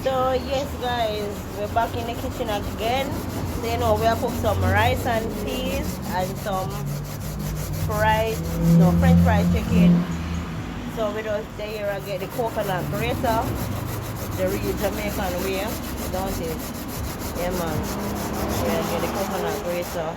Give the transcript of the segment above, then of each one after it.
So yes guys, we're back in the kitchen again. So you know we have cooked some rice and peas and some fried, no, French fried chicken. So we just there I get the coconut grater, the real Jamaican way, don't it? Yeah man. Yeah, get the coconut grater.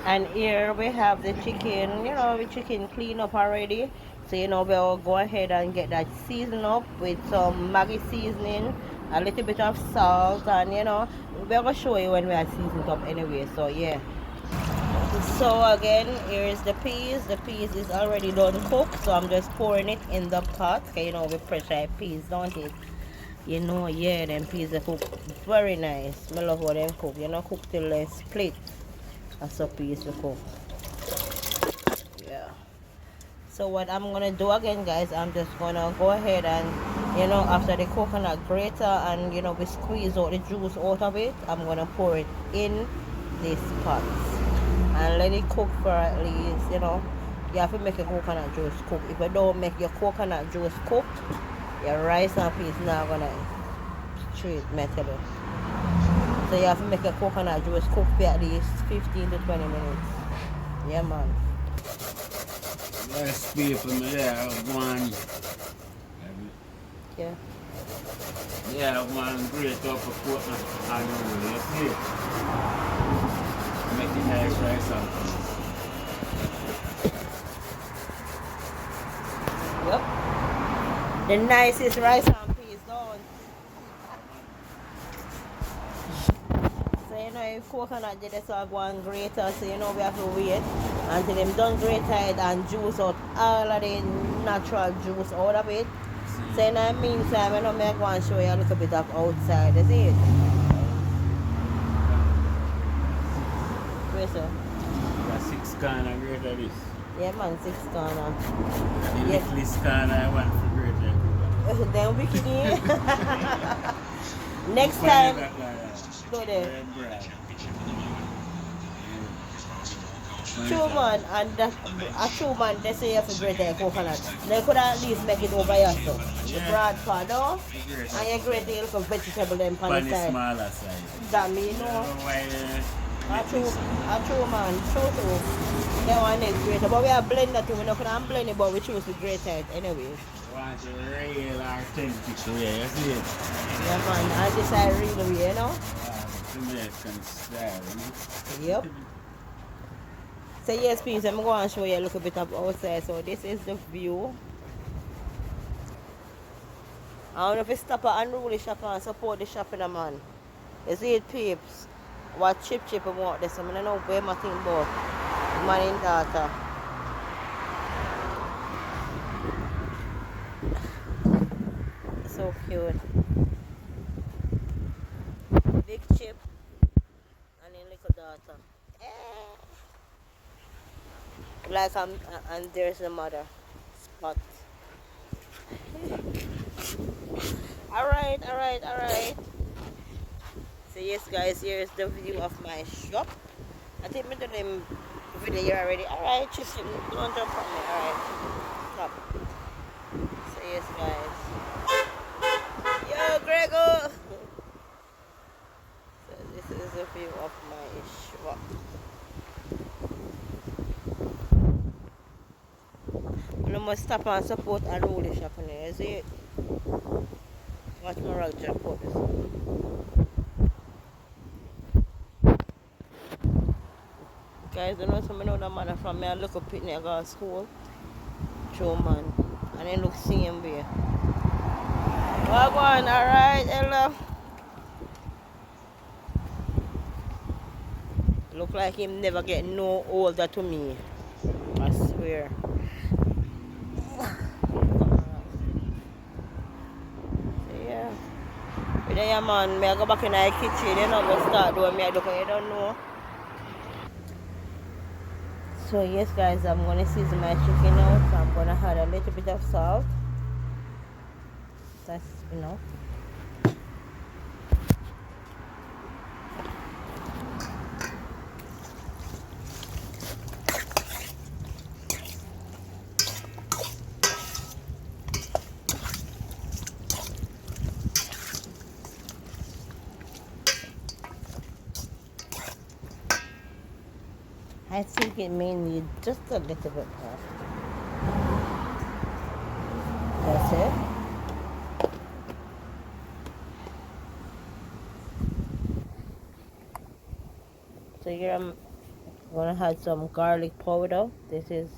And here we have the chicken, you know, the chicken clean up already. So, you know, we'll go ahead and get that seasoned up with some Maggi seasoning, a little bit of salt, and, you know, we're going to show you when we are seasoned up anyway. So, yeah. So, again, here's the peas. The peas is already done cooked, so I'm just pouring it in the pot. Okay, you know, we pressure peas, don't it? You know, yeah, them peas are cook very nice. I love how them cook. You know, cook till they split. That's a peas to cook. Yeah. So what I'm gonna do again, guys, I'm just gonna go ahead and, you know, after the coconut grater and, you know, we squeeze out the juice out of it, I'm gonna pour it in this pot and let it cook for at least, you know, you have to make your coconut juice cook. If you don't make your coconut juice cooked, your rice and peas not gonna treat metal. So you have to make your coconut juice cook for at least 15 to 20 minutes. Yeah man. Let's people, yeah, one. Yeah. Yeah, one great up a coconut and you see. Make it nice rice and Yep. The nicest rice and peas done. So you know if coconut did so go and grater, so you know we have to wait until them done grated and juice out all of the natural juice out of it. So in the meantime, you know, I go and show you a little bit of outside, is it? Where so? got 6 corner grater this. Yeah man, 6 corner. The Yeah. littlest corner I want for grater. Then we can eat. Next time, go there. True man, and that, a true man, they say you have to grate the coconut. They could at least make it over here, so. The broad part, no? And you grate the little vegetable them on the side. Smaller side. That me, no? A true man, true. They want it grated, but we are blender too. We don't can blend it, but we choose to grate it anyway. Want a real authentic way, you see it? Yeah man, and this is real way, you know? Jamaican style, you know? Yep. So yes, please, I'm going to show you a little bit of outside. So this is the view. I don't know if you stop at Unruly Shop and support the shop in a man. You see it, peeps? What chip about this? I don't know where my thing about man and daughter. So cute. Big chip and then little daughter. Like and there's the mother spot. Alright. So yes guys, here's the view of my shop. I think we did them video here already. Alright, chips, don't jump on me. Alright. Stop. So yes guys. Yo Grego! So this is the view of my shop. You must stop and support and roll the shop in there, you see it? Watch my rug jump out this. Guys, you know some know man from me, I look up in I go to school. True man. And they look same way. Well, go on, alright, hello. Look like him never get no older to me. I swear. Yeah, man, I go back in the kitchen, you know, go start doing me, I don't know. So yes guys, I'm going to season my chicken out. So I'm going to add a little bit of salt. That's enough. I think it may need just a little bit more. That's it. So here I'm gonna add some garlic powder. This is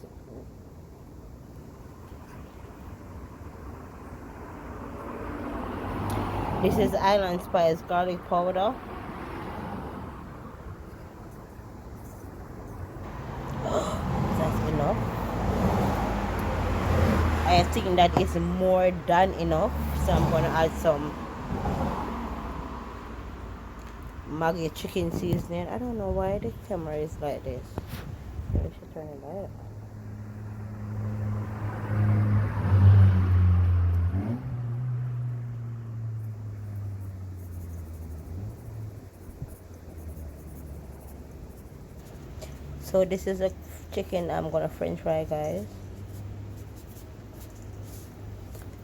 Island Spice garlic powder. That's enough. I think that is more than enough. So I'm gonna add some Maggi chicken seasoning. I don't know why the camera is like this. Maybe I should turn it light. So this is a chicken I'm gonna French fry, guys.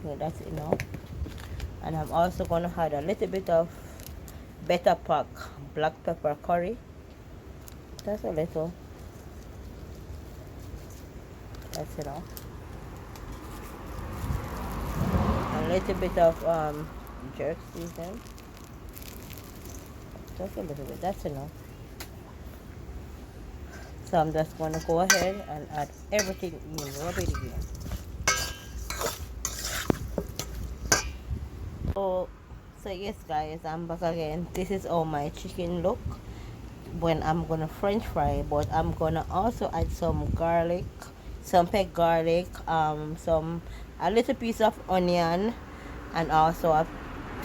Okay, that's enough. And I'm also gonna add a little bit of better pack black pepper curry. That's a little. That's enough. A little bit of jerk season. Just a little bit. That's enough. So I'm just gonna go ahead and add everything in, rub it in. So yes guys, I'm back again. This is all my chicken look when I'm gonna French fry, but I'm gonna also add some garlic, some peg garlic, a little piece of onion, and also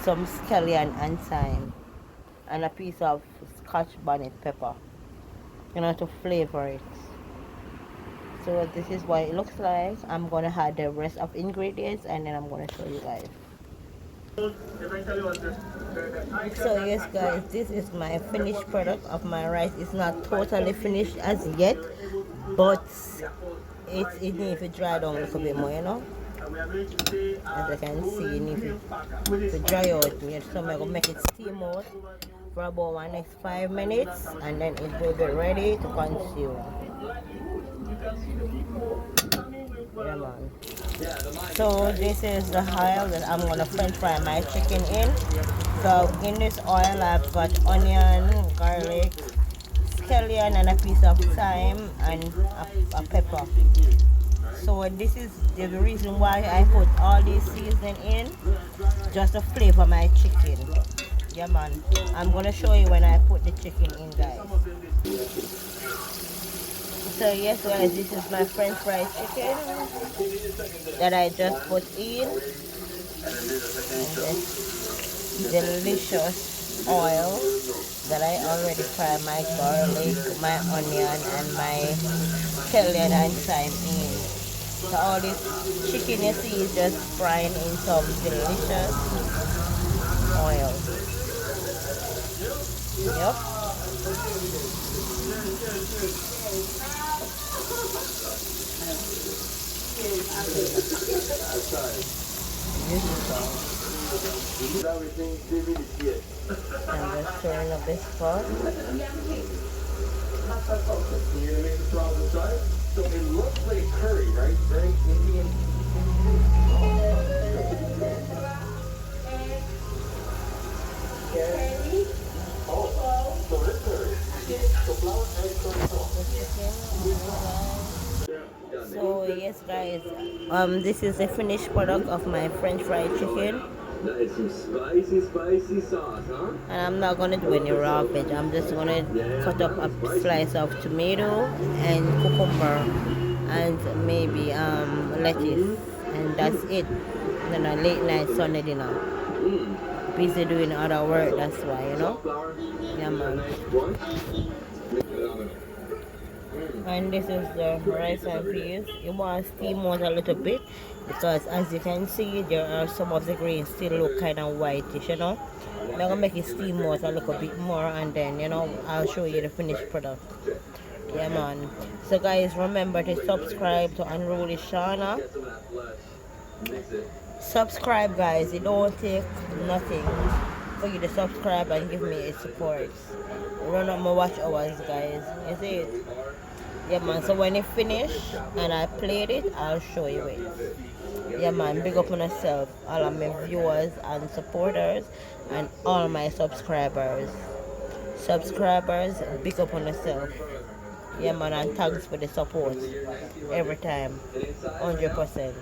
some scallion and thyme, and a piece of scotch bonnet pepper, to flavor it. So this is what it looks like. I'm gonna add the rest of ingredients and then I'm gonna show you guys. So yes guys, this is my finished product of my rice. It's not totally finished as yet, but it needs to dry down a little bit more, as you can see, it needs to dry out. So I'm gonna make it steam out for about the next 5 minutes and then it will be ready to consume. Yeah, man. So this is the oil that I'm gonna French fry my chicken in. So in this oil I've got onion, garlic, scallion, and a piece of thyme and a pepper. So this is the reason why I put all these seasoning in, just to flavor my chicken. Yeah man, I'm gonna show you when I put the chicken in, guys. So yes guys, this is my French fried chicken that I just put in, and this delicious oil that I already fried my garlic, my onion, and my scallion and thyme in. So all this chicken you see is just frying in some delicious oil. Yep. I'm just stirring up this pot. So it looks like curry, right? Very Indian. Oh, so this curry. So flour, egg, So yes guys, this is the finished product of my French fried chicken. Nice, some spicy sauce, huh? And I'm not gonna do any raw veg. I'm just gonna cut up a slice of tomato and cucumber and maybe lettuce, and that's it. Then a late night Sunday dinner. Busy doing other work, that's why, Yeah man. And this is the rice and peas. You want to steam out a little bit because as you can see there are some of the grains still look kind of whitish, I'm gonna make it steam out a little bit more and then I'll show you the finished product. Yeah man. So guys, remember to subscribe to Unruly Shauna. Subscribe guys, it don't take nothing. forget to subscribe and give me a support. Run up my watch hours, guys. You see it? Yeah, man. So when it finish and I played it, I'll show you it. Yeah, man. Big up on yourself, all of my viewers and supporters, and all my subscribers. Subscribers, big up on yourself. Yeah, man. And thanks for the support every time, 100%.